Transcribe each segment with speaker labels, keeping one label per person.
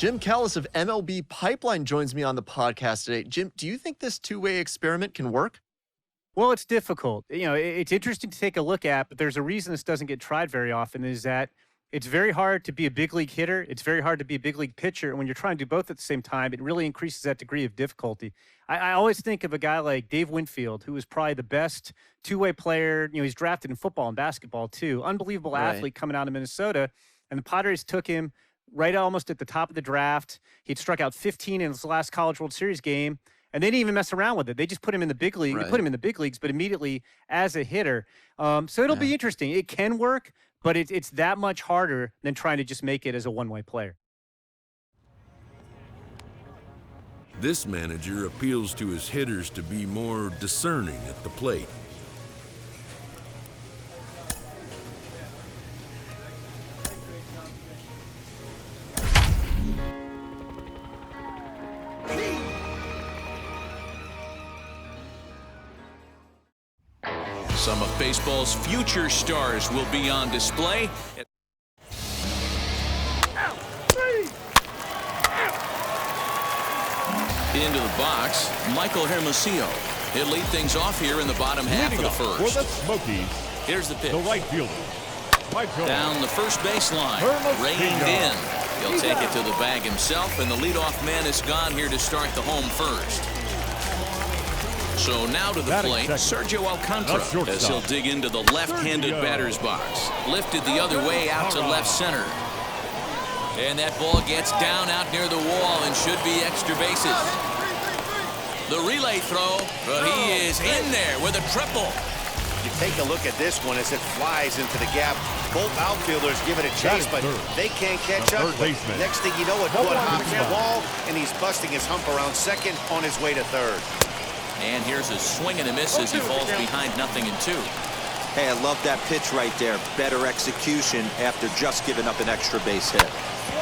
Speaker 1: Jim Callis of MLB Pipeline joins me on the podcast today. Jim, do you think this two-way experiment can work?
Speaker 2: Well, it's difficult. It's interesting to take a look at, but there's a reason this doesn't get tried very often is that it's very hard to be a big league hitter. It's very hard to be a big league pitcher. And when you're trying to do both at the same time, it really increases that degree of difficulty. I always think of a guy like Dave Winfield, who was probably the best two-way player. He's drafted in football and basketball too. Unbelievable athlete coming out of Minnesota. And the Padres took him right almost at the top of the draft. He'd struck out 15 in his last College World Series game. And they didn't even mess around with it. They just put him in the big league. They put him in the big leagues, but immediately as a hitter. So it'll be interesting. It can work, but it's that much harder than trying to just make it as a one-way player.
Speaker 3: This manager appeals to his hitters to be more discerning at the plate.
Speaker 4: Some of baseball's future stars will be on display. Into the box, Michael Hermosillo. He'll lead things off here in the bottom half of the first.
Speaker 5: For the Smokies,
Speaker 4: here's the pitch.
Speaker 5: the right fielder, Michael
Speaker 4: Down the first baseline, reined in. He'll take it to the bag himself, and the leadoff man is gone here to start the home first. So now to the plate, Sergio Alcantara, as he'll dig into the left-handed batter's box. Lifted the other way out to left center. And that ball gets down out near the wall and should be extra bases. The relay throw, but he is in there with a triple.
Speaker 6: You take a look at this one as it flies into the gap. Both outfielders give it a chase, but they can't catch up. Next thing you know, it hops the wall, and he's busting his hump around second on his way to third.
Speaker 4: And here's a swing and a miss as he falls behind 0-2.
Speaker 7: Hey, I love that pitch right there. Better execution after just giving up an extra base hit.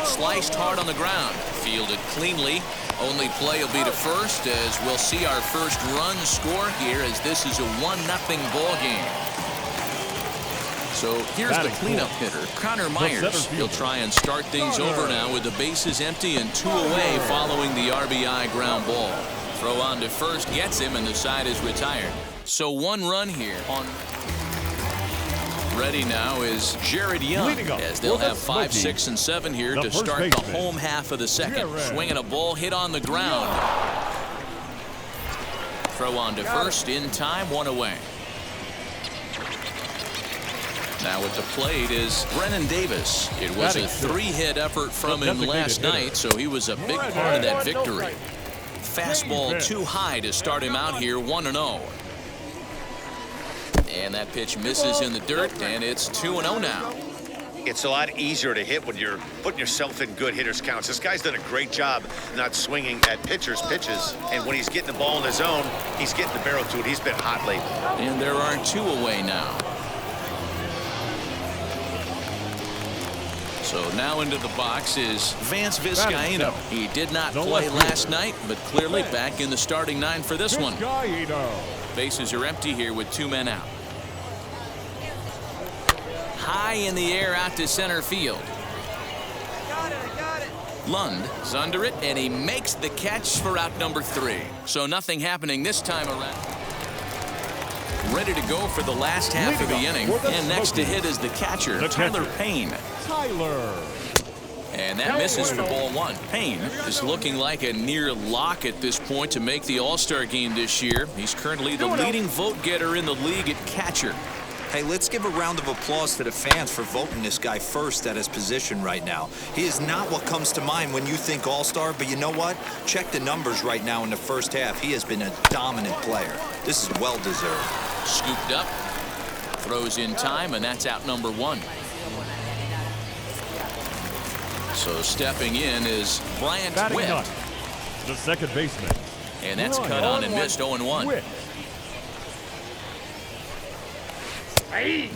Speaker 4: Sliced hard on the ground. Fielded cleanly. Only play will be to first as we'll see our first run score here as this is a 1-0 ball game. So here's the cleanup hitter, Connor Myers. He'll try and start things over now with the bases empty and 2 away following the RBI ground ball. Throw on to first gets him, and the side is retired. So 1 run here. Ready now is Jared Young, as they'll have 5, 6, and 7 here to start the home half of the second. Swinging a ball hit on the ground. Throw on to first in time, 1 away. Now at the plate is Brennan Davis. It was a 3-hit effort from him last night, so he was a big part of that victory. Fastball too high to start him out here, 1-0. And that pitch misses in the dirt, and it's 2-0 now.
Speaker 6: It's a lot easier to hit when you're putting yourself in good hitters' counts. This guy's done a great job not swinging at pitchers' pitches. And when he's getting the ball in his zone, he's getting the barrel to it. He's been hot lately.
Speaker 4: And there are 2 away now. So now into the box is Vance Vizcaino. He did not play last night, but clearly back in the starting 9 for this one. Bases are empty here with 2 men out. High in the air out to center field. Lund is under it, and he makes the catch for out number 3. So nothing happening this time around. Ready to go for the last half of the inning. And next to hit is the catcher, Tyler Payne. And that misses for ball 1. Payne is looking like a near lock at this point to make the All-Star game this year. He's currently the leading vote getter in the league at catcher.
Speaker 7: Hey, let's give a round of applause to the fans for voting this guy first at his position right now. He is not what comes to mind when you think All-Star, but you know what? Check the numbers right now in the first half. He has been a dominant player. This is well-deserved.
Speaker 4: Scooped up, throws in time, and that's out number 1. So stepping in is Bryant Witt,
Speaker 5: the second baseman.
Speaker 4: And that's cut on and missed, 0-1.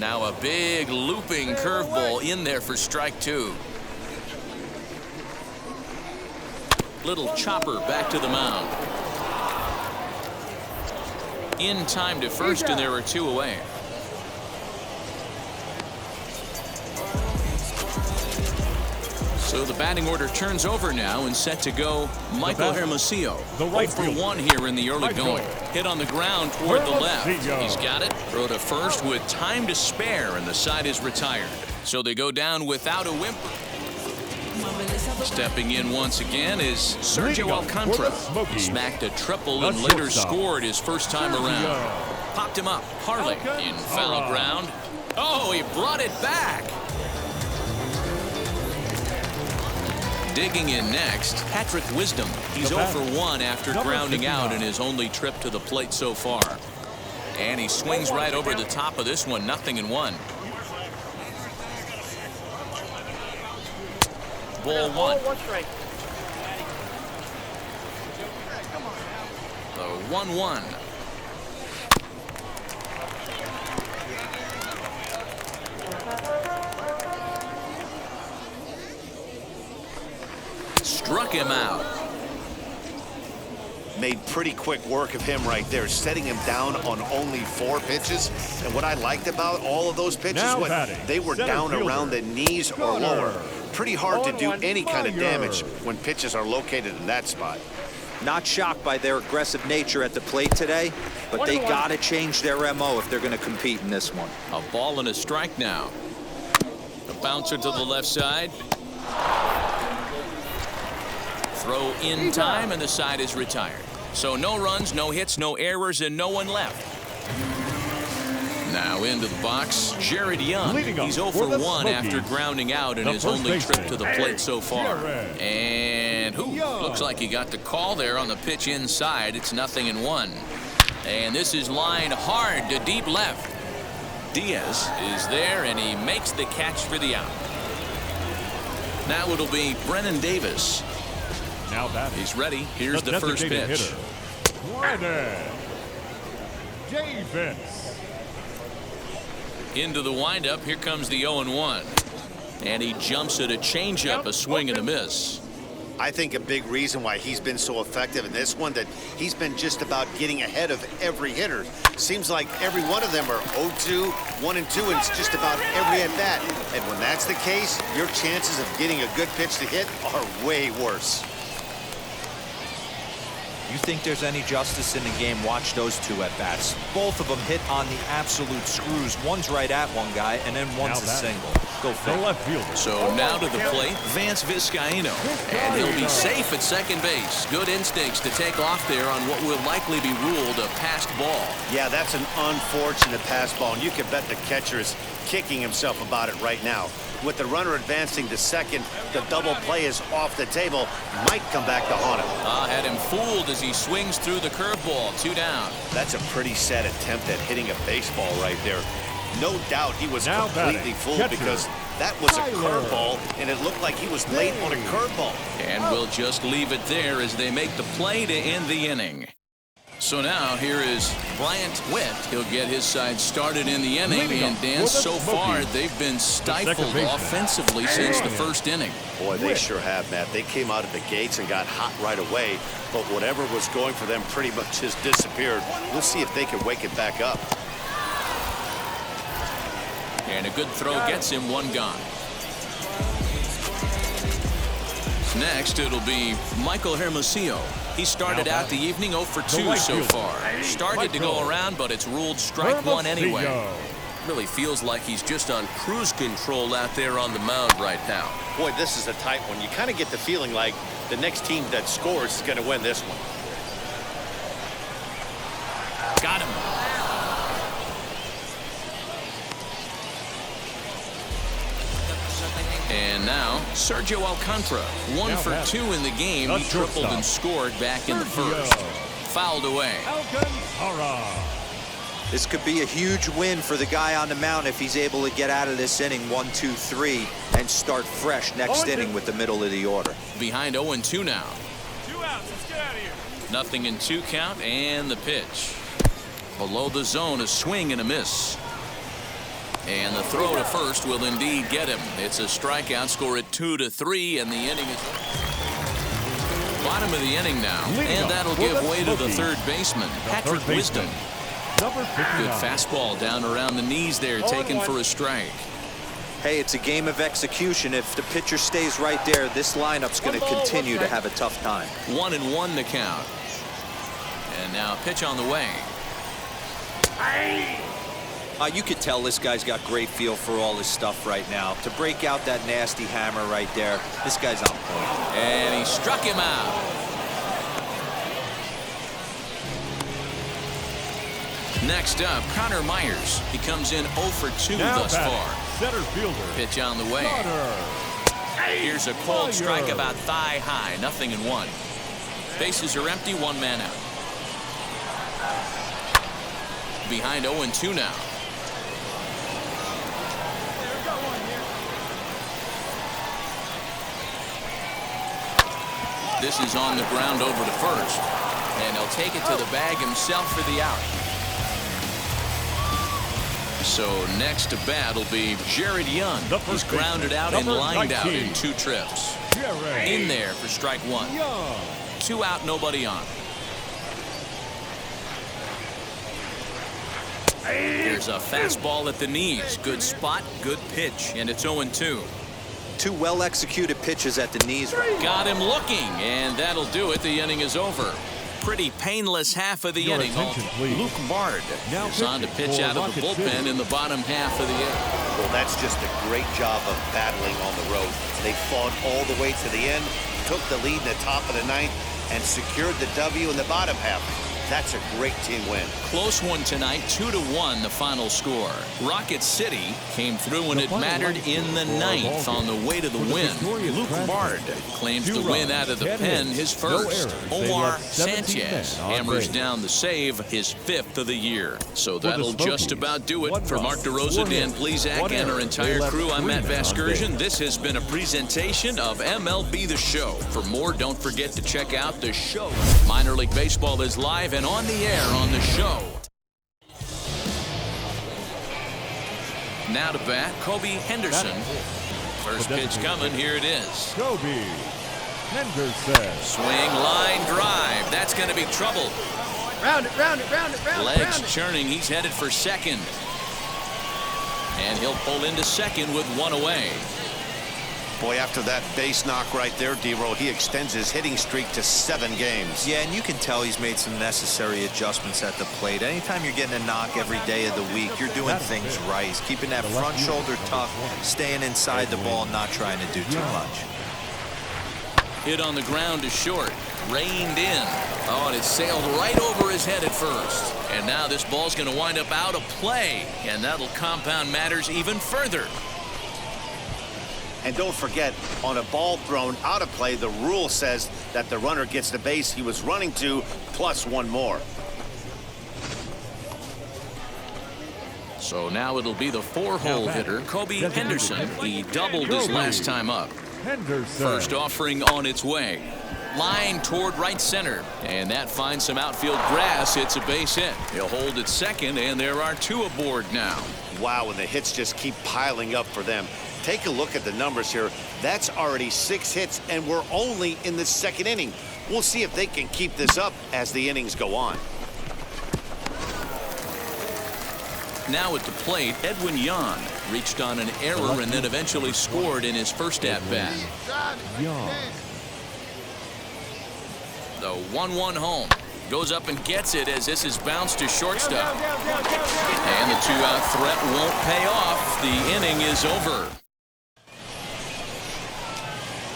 Speaker 4: Now a big looping curveball in there for strike 2. Little chopper back to the mound. In time to first, and there are 2 away. So the batting order turns over now and set to go Michael Hermosillo.
Speaker 5: The right
Speaker 4: 0 for 1 here in the early going. Hit on the ground toward the left. He's got it. Throw to first with time to spare, and the side is retired. So they go down without a whimper. Stepping in once again is Sergio Alcantara. Smacked a triple and later scored his first time around. Popped him up. Harley in foul ground. Oh, he brought it back. Digging in next, Patrick Wisdom. He's 0 for 1 after grounding out in his only trip to the plate so far. And he swings right over the top of this one, 0-1. Ball 1. The 1-1. Struck him out.
Speaker 6: Made pretty quick work of him right there, setting him down on only 4 pitches. And what I liked about all of those pitches, they were down around the knees or lower. Pretty hard to do any kind of damage when pitches are located in that spot.
Speaker 7: Not shocked by their aggressive nature at the plate today, but they got to change their MO if they're going to compete in this one.
Speaker 4: A ball and a strike now. A bouncer to the left side. Throw in time, and the side is retired. So no runs, no hits, no errors, and no one left. Now into the box, Jared Young. He's 0 for 1 after grounding out in his only trip to the plate so far. And looks like he got the call there on the pitch inside. It's 0-1. And this is lined hard to deep left. Diaz is there, and he makes the catch for the out. Now it'll be Brennan Davis.
Speaker 5: Now batting.
Speaker 4: He's ready. Here's the first pitch.
Speaker 5: Brennan Davis.
Speaker 4: Into the windup. Here comes the 0-1. And he jumps at a changeup, a swing and a miss.
Speaker 6: I think a big reason why he's been so effective in this one, that he's been just about getting ahead of every hitter. Seems like every one of them are 0-2, 1-2, and it's just about every at-bat. And when that's the case, your chances of getting a good pitch to hit are way worse.
Speaker 7: You think there's any justice in the game, watch those 2 at-bats. Both of them hit on the absolute screws. One's right at one guy, and then one's a single. Go for
Speaker 5: the left fielder.
Speaker 4: So now to the plate, Vance Vizcaino. And he'll be safe at second base. Good instincts to take off there on what will likely be ruled a passed ball.
Speaker 6: Yeah, that's an unfortunate pass ball, and you can bet the catcher is kicking himself about it right now. With the runner advancing to second, the double play is off the table. Might come back to haunt him.
Speaker 4: Had him fooled as he swings through the curveball. 2 down.
Speaker 6: That's a pretty sad attempt at hitting a baseball right there. No doubt he was completely fooled, because that was a curveball, and it looked like he was late on a curveball.
Speaker 4: And we'll just leave it there as they make the play to end the inning. So now here is Bryant Witt. He'll get his side started in the inning. And Dan, so far they've been stifled offensively since the first inning.
Speaker 6: Boy, they sure have, Matt. They came out of the gates and got hot right away. But whatever was going for them pretty much has disappeared. We'll see if they can wake it back up.
Speaker 4: And a good throw gets him 1 gone. Next, it'll be Michael Hermosillo. He started out the evening 0 for 2 so far. Started to go around, but it's ruled strike 1 anyway. Really feels like he's just on cruise control out there on the mound right now.
Speaker 6: Boy, this is a tight one. You kind of get the feeling like the next team that scores is going to win this one.
Speaker 4: Got him. And now, Sergio Alcantara, 1 for 2 in the game. He tripled and scored back in the first. Fouled away.
Speaker 5: Alcantara.
Speaker 7: This could be a huge win for the guy on the mound if he's able to get out of this inning 1, 2, 3 and start fresh next inning with the middle of the order.
Speaker 4: Behind 0-2 now.
Speaker 5: 2 outs. Let's get out of here.
Speaker 4: 0-2 count, and the pitch. Below the zone, a swing and a miss. And the throw to first will indeed get him. It's a strikeout, score at 2-3, and the inning is bottom of the inning now. And that'll give way to the third baseman, Patrick Wisdom. Good fastball down around the knees there, taken for a strike.
Speaker 7: Hey, it's a game of execution. If the pitcher stays right there, this lineup's going to continue to have a tough time.
Speaker 4: 1-1 the count. And now a pitch on the way.
Speaker 7: You could tell this guy's got great feel for all this stuff right now. To break out that nasty hammer right there, this guy's on point.
Speaker 4: And he struck him out. Next up, Connor Myers. He comes in 0 for 2 thus far.
Speaker 5: Center fielder.
Speaker 4: Pitch on the way. Here's a cold strike about thigh high. 0-1. Bases are empty. 1 man out. Behind 0-2 now. This is on the ground over to first. And he'll take it to the bag himself for the out. So next to bat will be Jared Young. He's grounded out and lined out in 2 trips. In there for strike 1. 2 out, nobody on. Here's a fastball at the knees. Good spot, good pitch, and it's 0-2.
Speaker 7: 2 well-executed pitches at the knees.
Speaker 4: Got him looking, and that'll do it. The inning is over. Pretty painless half of the inning. Luke Bard is on to pitch out of the bullpen in the bottom half of the 8th.
Speaker 6: Well, that's just a great job of battling on the road. They fought all the way to the end, took the lead in the top of the 9th, and secured the W in the bottom half. That's a great team win.
Speaker 4: Close one tonight, 2-1 the final score. Rocket City came through when it mattered in the 9th on the way to the win. Luke Bard claims the win out of the pen, his first. Omar Sanchez hammers down the save, his 5th of the year. So that'll just about do it. For Mark DeRosa, Dan Plesac, and our entire crew, I'm Matt Vasgersian. This has been a presentation of MLB The Show. For more, don't forget to check out The Show. Minor League Baseball is live and on the air on The Show. Now to bat, Kobe Henderson. First pitch coming, here it is.
Speaker 5: Kobe Henderson.
Speaker 4: Swing, line drive. That's going to be trouble.
Speaker 8: Round it, round it, round it, round it.
Speaker 4: Legs churning, he's headed for second. And he'll pull into second with 1 away.
Speaker 6: Boy, after that base knock right there, D-Roll, he extends his hitting streak to 7 games.
Speaker 7: Yeah, and you can tell he's made some necessary adjustments at the plate. Anytime you're getting a knock every day of the week, you're doing things right. He's keeping that front shoulder tucked, staying inside the ball, not trying to do too much.
Speaker 4: Hit on the ground to short. Reined in. Oh, and it sailed right over his head at first. And now this ball's going to wind up out of play. And that'll compound matters even further.
Speaker 6: And don't forget, on a ball thrown out of play, the rule says that the runner gets the base he was running to, plus 1 more.
Speaker 4: So now it'll be the 4-hole hitter, Kobe Henderson. He doubled his last time up. First offering on its way. Line toward right center. And that finds some outfield grass. It's a base hit. He'll hold at second, and there are 2 aboard now.
Speaker 6: Wow, and the hits just keep piling up for them. Take a look at the numbers here. That's already 6 hits, and we're only in the 2nd inning. We'll see if they can keep this up as the innings go on.
Speaker 4: Now at the plate, Edwin Yan reached on an error and then eventually scored in his first at-bat. The 1-1 home. Goes up and gets it as this is bounced to shortstop. And the 2-out threat won't pay off. The inning is over.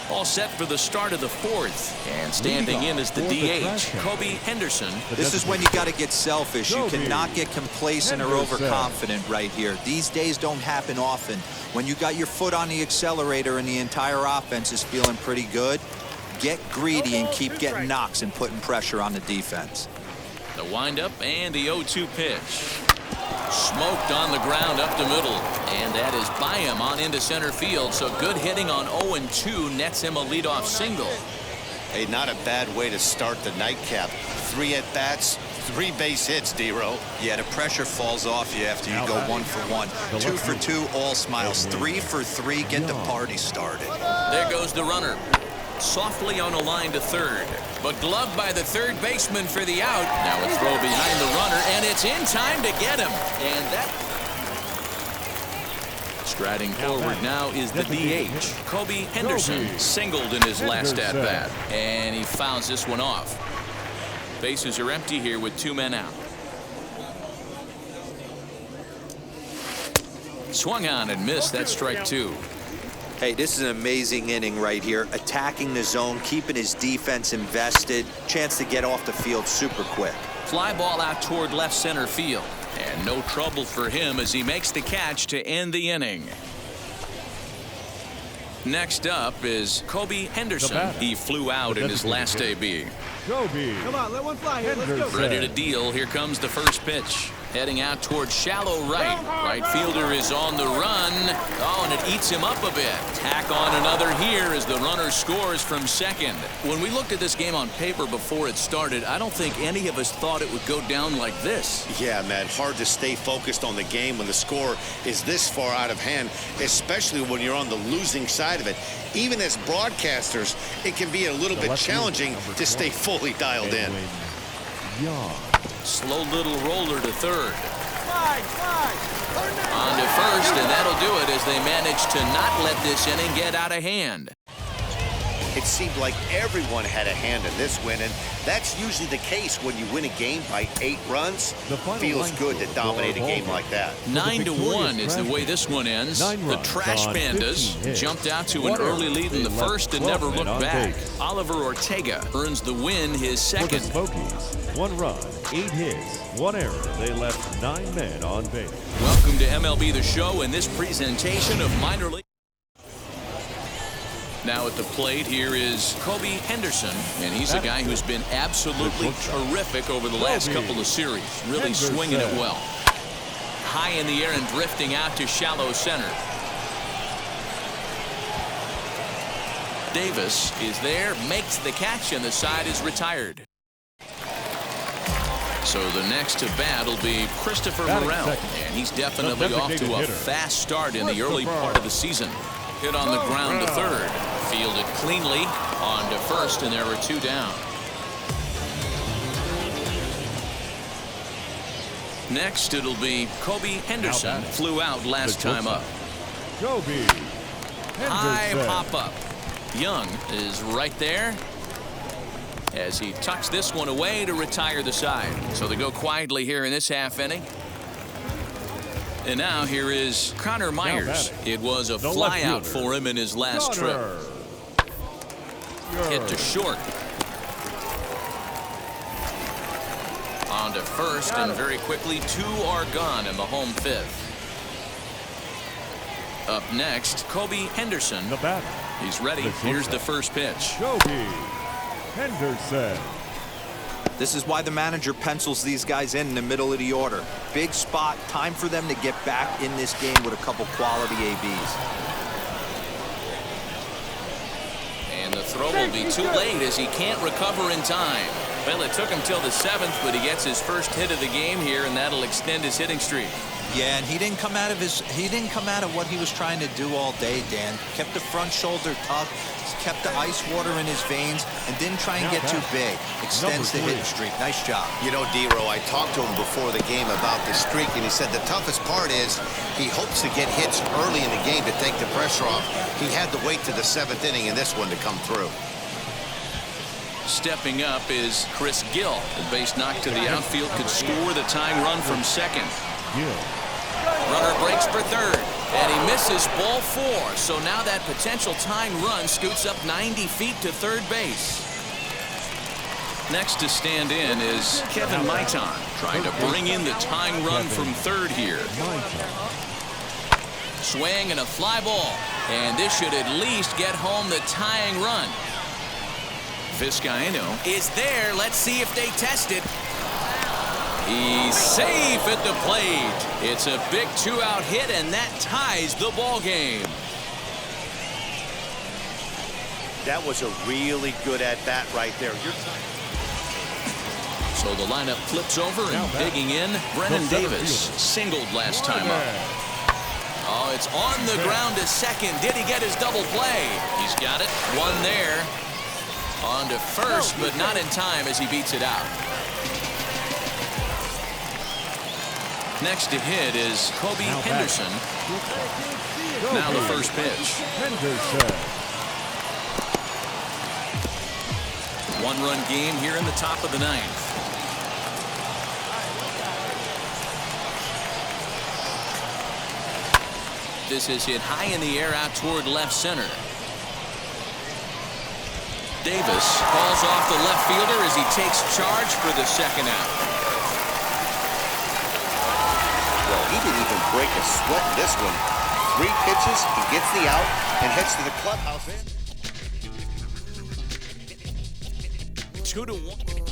Speaker 4: All set for the start of the 4th. And standing in is the DH, Kobe Henderson.
Speaker 7: This is when you got to get selfish. You cannot get complacent or overconfident right here. These days don't happen often. When you got your foot on the accelerator and the entire offense is feeling pretty good, get greedy and keep getting knocks and putting pressure on the defense.
Speaker 4: The windup and the 0-2 pitch. Smoked on the ground up the middle. And that is by him on into center field. So good hitting on 0-2 nets him a leadoff single.
Speaker 6: Hey, not a bad way to start the nightcap. 3 at-bats, 3 base hits, D-Roll.
Speaker 7: Yeah, the pressure falls off you after you go 1 for 1. 2 for 2, all smiles. 3 for 3, get the party started.
Speaker 4: There goes the runner. Softly on a line to third, but gloved by the third baseman for the out. Now a throw behind the runner, and it's in time to get him. And that Striding forward now is the DH. Kobe Henderson singled in his last at-bat. And he fouls this one off. Bases are empty here with 2 men out. Swung on and missed. That's strike 2.
Speaker 7: Hey, this is an amazing inning right here. Attacking the zone, keeping his defense invested. Chance to get off the field super quick.
Speaker 4: Fly ball out toward left center field. And no trouble for him as he makes the catch to end the inning. Next up is Kobe Henderson. He flew out in his last AB.
Speaker 5: Kobe.
Speaker 8: Come on, let one fly here. Let's go.
Speaker 4: Ready to deal. Here comes the first pitch. Heading out towards shallow right. Right fielder is on the run. Oh, and it eats him up a bit. Tack on another here as the runner scores from second. When we looked at this game on paper before it started, I don't think any of us thought it would go down like this.
Speaker 6: Yeah, man, hard to stay focused on the game when the score is this far out of hand, especially when you're on the losing side of it. Even as broadcasters, it can be a little bit challenging to stay fully dialed in.
Speaker 4: Slow little roller to third. On to first, and that'll do it as they manage to not let this inning get out of hand.
Speaker 6: It seemed like everyone had a hand in this win, and that's usually the case when you win a game by 8 runs. Feels good to dominate a game like that.
Speaker 4: 9-1 is the way this one ends. The Trash Pandas jumped out to an early lead in the first and never looked back. Oliver Ortega earns the win, his second.
Speaker 5: For the Smokies, 1 run, 8 hits, 1 error. They left 9 men on base.
Speaker 4: Welcome to MLB The Show and this presentation of minor league. Now at the plate, here is Kobe Henderson, and he's a guy who's been absolutely terrific over the last couple of series. Really swinging it well. High in the air and drifting out to shallow center. Davis is there, makes the catch, and the side is retired. So the next to bat will be Christopher Morel, and he's definitely off to a fast start in the early part of the season. Hit on the ground to third. Fielded cleanly. On to first, and there are 2 down. Next, it'll be Kobe Henderson. Flew out last time up.
Speaker 5: Kobe
Speaker 4: High
Speaker 5: Henderson.
Speaker 4: pop up. Young is right there as he tucks this one away to retire the side. So they go quietly here in this half inning. And now here is Connor Myers. It was a fly out for him in his last trip. Hit to short. On to first, and very quickly 2 are gone in the home 5th. Up next, Kobe Henderson.
Speaker 5: The batter.
Speaker 4: He's ready. Here's the first pitch.
Speaker 5: Kobe Henderson.
Speaker 7: This is why the manager pencils these guys in the middle of the order. Big spot. Time for them to get back in this game with a couple quality ABs.
Speaker 4: And the throw will be too late as he can't recover in time. Well, it took him till the 7th, but he gets his first hit of the game here, and that'll extend his hitting streak.
Speaker 7: Yeah, and he didn't come out of what he was trying to do all day, Dan. Kept the front shoulder tucked, kept the ice water in his veins, and didn't try and get too big. Extends the hitting streak. Nice job.
Speaker 6: You know, D-Row, I talked to him before the game about the streak, and he said the toughest part is he hopes to get hits early in the game to take the pressure off. He had to wait to the 7th inning in this one to come through.
Speaker 4: Stepping up is Chris Gill. The base knock to the outfield could score the tying run from second. Runner breaks for third, and he misses ball 4. So now that potential tying run scoots up 90 feet to third base. Next to stand in is Kevin Maitan, trying to bring in the tying run from third here. Swing and a fly ball, and this should at least get home the tying run. Vizcaino is there. Let's see if they test it. He's safe at the plate. It's a big 2-out hit, and that ties the ball game.
Speaker 6: That was a really good at-bat right there.
Speaker 4: So the lineup flips over and digging in. Brennan Davis singled last time up. Oh, it's on the ground to second. Did he get his double play? He's got it. One there. On to first, but not in time as he beats it out. Next to hit is Kobe Henderson. Now the first pitch.
Speaker 5: Henderson.
Speaker 4: One-run game here in the top of the ninth. This is hit high in the air out toward left center. Davis calls off the left fielder as he takes charge for the second out.
Speaker 6: Well, he didn't even break a sweat in this one. 3 pitches, he gets the out and heads to the clubhouse.
Speaker 4: 2-1.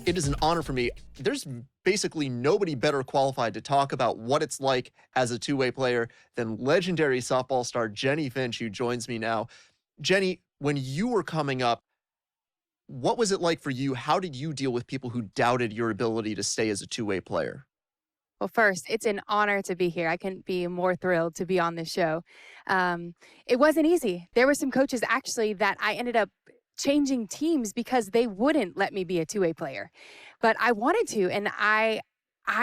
Speaker 1: It is an honor for me. There's basically nobody better qualified to talk about what it's like as a two-way player than legendary softball star Jenny Finch, who joins me now. Jenny, when you were coming up, what was it like for you? How did you deal with people who doubted your ability to stay as a two-way player?
Speaker 9: Well, first, it's an honor to be here. I couldn't be more thrilled to be on this show. It wasn't easy. There were some coaches actually that I ended up changing teams because they wouldn't let me be a two-way player. But I wanted to, and I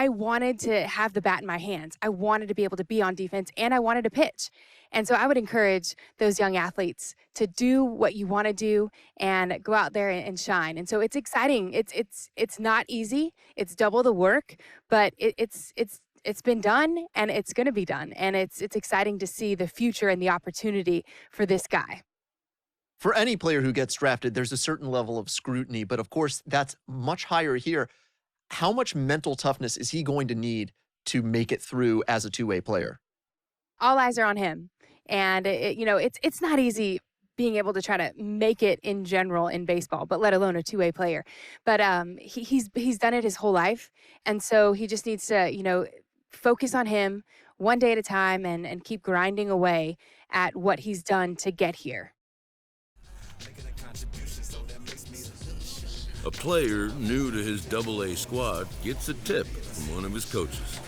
Speaker 9: wanted to have the bat in my hands. I wanted to be able to be on defense, and I wanted to pitch. And so I would encourage those young athletes to do what you want to do and go out there and shine. And so it's exciting. It's not easy. It's double the work, but it's been done, and it's going to be done. And it's exciting to see the future and the opportunity for this guy.
Speaker 1: For any player who gets drafted, there's a certain level of scrutiny, but of course, that's much higher here. How much mental toughness is he going to need to make it through as a two-way player? All
Speaker 9: eyes are on him. And, it's not easy being able to try to make it in general in baseball, but let alone a two-way player. But he's done it his whole life. And so he just needs to, focus on him one day at a time and keep grinding away at what he's done to get here.
Speaker 3: A player new to his Double-A squad gets a tip from one of his coaches.